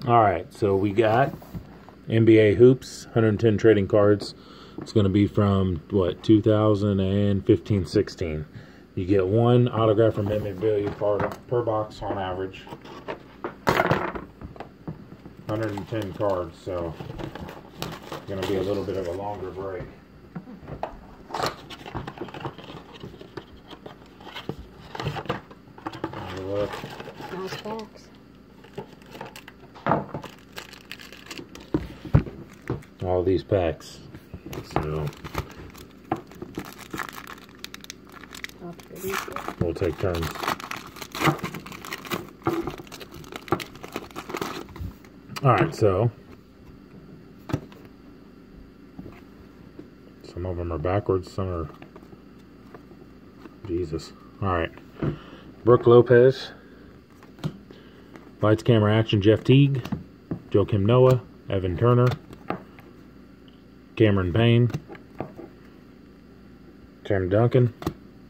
Alright, so we got NBA Hoops, 110 trading cards. It's going to be from, what, 2015-16. You get one autograph or memorabilia per box on average. 110 cards, so it's going to be a little bit of a longer break. Have a look. Nice box. All these packs. So we'll take turns. Alright, so some of them are backwards, some are Jesus. Alright. Brooke Lopez. Lights, Camera, Action, Jeff Teague. Joakim Noah. Evan Turner. Cameron Payne. Tim Duncan.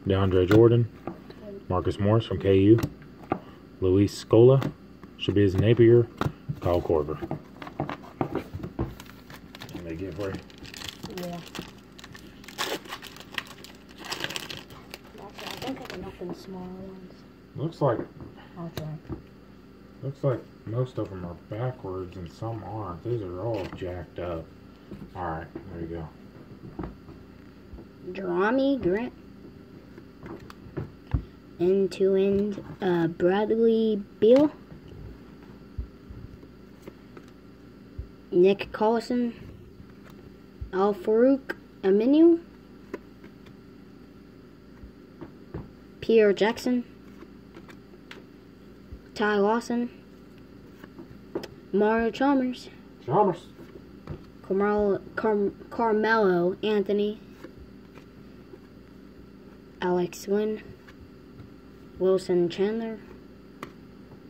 DeAndre Jordan. Marcus Morris from KU. Luis Scola. Shabazz Napier. Kyle Korver. Can they get for you? Yeah. Actually, I think I can open smaller ones. Looks like most of them are backwards and some aren't. These are all jacked up. Alright, there you go. Jerami Grant. End-to-end Bradley Beal. Nick Collison. Al-Farouq Aminu. Pierre Jackson. Ty Lawson. Mario Chalmers. Carmelo Anthony. Alex Wynn. Wilson Chandler.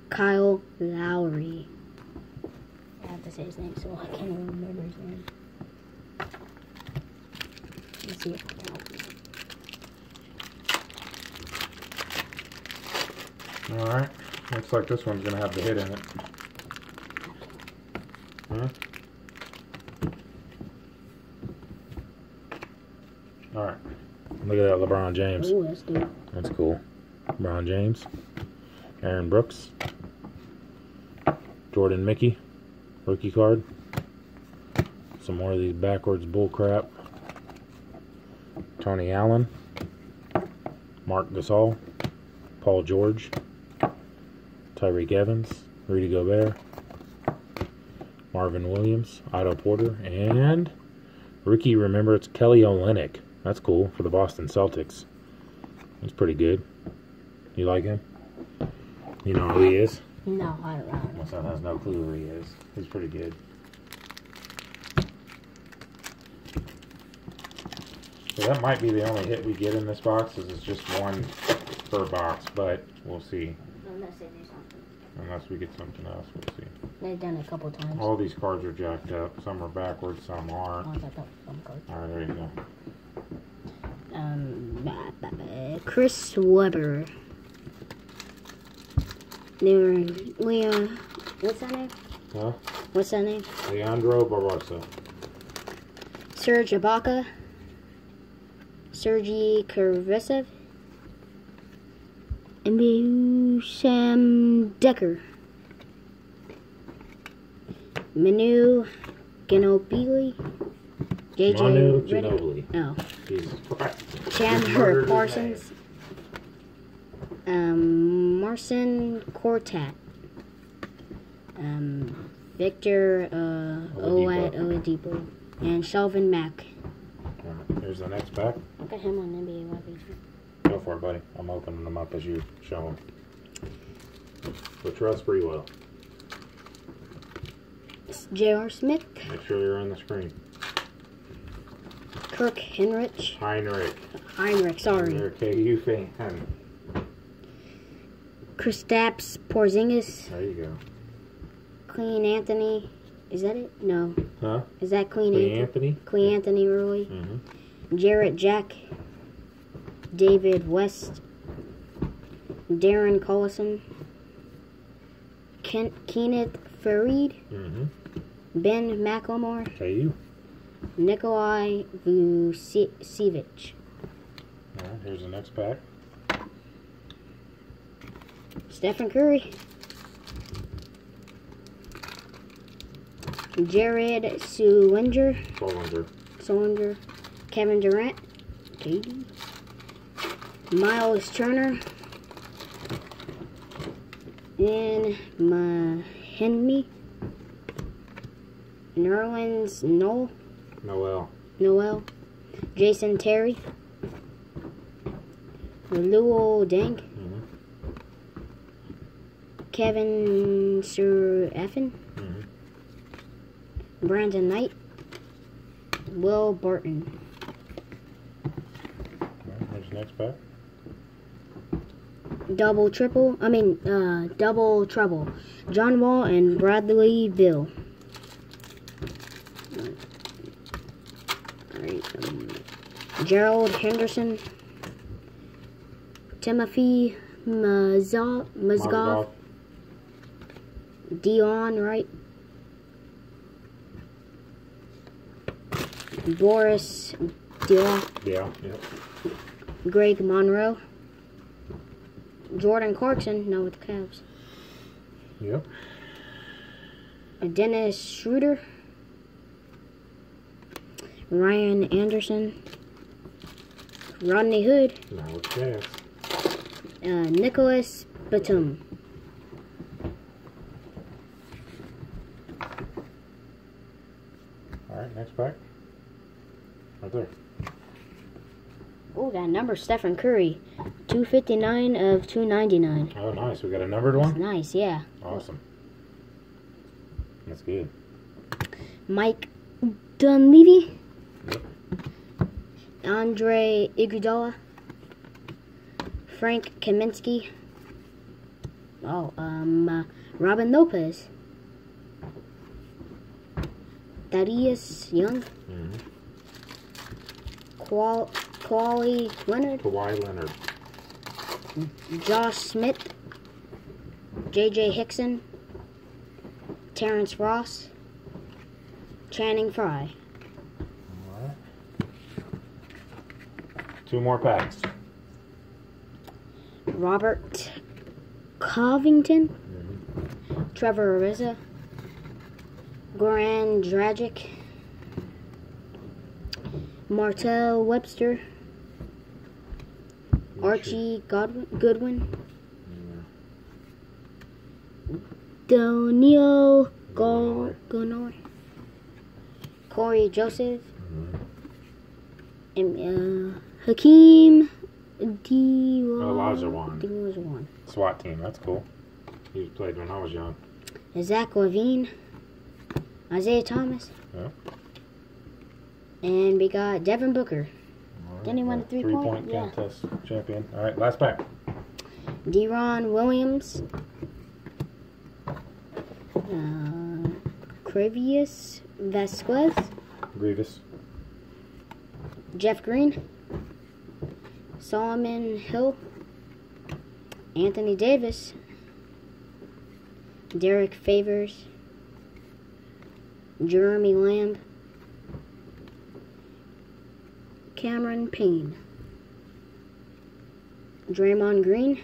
Kyle Lowry. I have to say his name so I can't even remember his name. Let's see if I can open it. Alright. Looks like this one's going to have the hit in it. Huh? Alright. Look at that LeBron James. Ooh, that's dope. That's cool. LeBron James. Aaron Brooks. Jordan Mickey. Rookie card. Some more of these backwards bull crap. Tony Allen. Mark Gasol. Paul George. Tyreek Evans. Rudy Gobert. Marvin Williams. Otto Porter. And rookie, remember, it's Kelly Olynyk. That's cool for the Boston Celtics. That's pretty good. You like him? You know who he is? No, I don't know. My son has no clue who he is. He's pretty good. So that might be the only hit we get in this box, is it's just one per box, but we'll see. Unless they do something. Unless we get something else, we'll see. They've done it a couple times. All these cards are jacked up. Some are backwards, some aren't. Oh, I got some cards. Alright, there you go. Chris Webber. Leah, what's that name? Huh? What's that name? Leandro Barbosa. Serge Ibaka. Sergei Kurvesev. And Sam Decker. Manu Ginobili. JJ Manu Redick. Ginobili. Oh. Jesus Christ. Chandler Parsons. Marcin Gortat. Victor Oladipo. And Shelvin Mack. Alright, here's the next pack. Look at him on NBA Live. Go for it, buddy. I'm opening them up as you show them. But trust Sprewell. J.R. Smith. Make sure you're on the screen. Kirk Heinrich, sorry. You're a KU fan. Kristaps Porzingis. There you go. Clean Anthony. Is that it? No. Huh? Is that Clean Anthony? Clean Anthony Early. Mm-hmm. Jarrett Jack. David West. Darren Collison. Kenneth Farid, Mm-hmm. Ben McLemore, KU. Nikolai Vucevic. All right, here's the next pack. Stephen Curry, Jared Sullinger, Kevin Durant, KD, Miles Turner, and Mahinmi, Nerlens Noel, Jason Terry, Luol Deng, Mm-hmm. Kevin Surafin, Mm-hmm. Brandon Knight, Will Barton. All right, here's the next pack. Double trouble. John Wall and Bradley Beal. Alright, Gerald Henderson, Timothy Mozgov, Dion Wright, Boris Diaw, Yeah. Yep. Greg Monroe, Jordan Clarkson, now with the Cavs, Yep. Dennis Schroeder, Ryan Anderson, Rodney Hood, Now with Cavs. Nicholas Batum. All right, next pack. Right there. Oh, got a number, Stephen Curry, 259 of 299. Oh, nice. We got a numbered That's one? nice, yeah. Awesome. That's good. Mike Dunleavy, Yep. Andre Iguodala, Frank Kaminsky, Robin Lopez, Thaddeus Young, Mm-hmm. Kawhi Leonard, Kawhi Leonard. Josh Smith, J.J. Hickson, Terrence Ross, Channing Frye. All right. 2 more packs. Robert Covington, Mm-hmm. Trevor Ariza, Goran Dragic, Martell Webster, Archie Goodwin, Donio Gonor, Corey Joseph, and Hakeem Olajuwon. SWAT team. That's cool. He played when I was young. Zach LaVine, Isaiah Thomas, Yeah. and we got Devin Booker, All right. Didn't he win a three-point? Yeah. contest champion. All right, last pack. Deron Williams, Crevius Vasquez, Grievous. Jeff Green, Solomon Hill, Anthony Davis, Derek Favors, Jeremy Lamb, Cameron Payne, Draymond Green,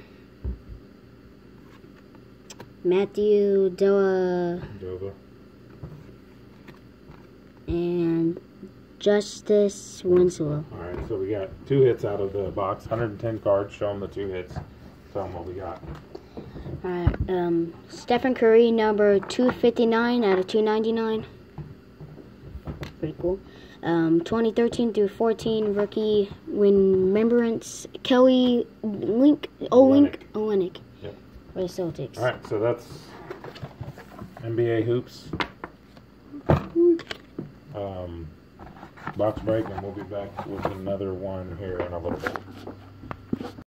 Matthew Dova, and Justice Winslow. All right, so we got 2 hits out of the box. 110 cards. Show them the 2 hits. Tell them what we got. Alright, Stephen Curry, number 259 out of 299. Pretty cool. 2013 through 14 rookie remembrance, Kelly Olynyk. Yep. For the Celtics. All right, so that's NBA hoops. Box break, and we'll be back with another one here in a little bit.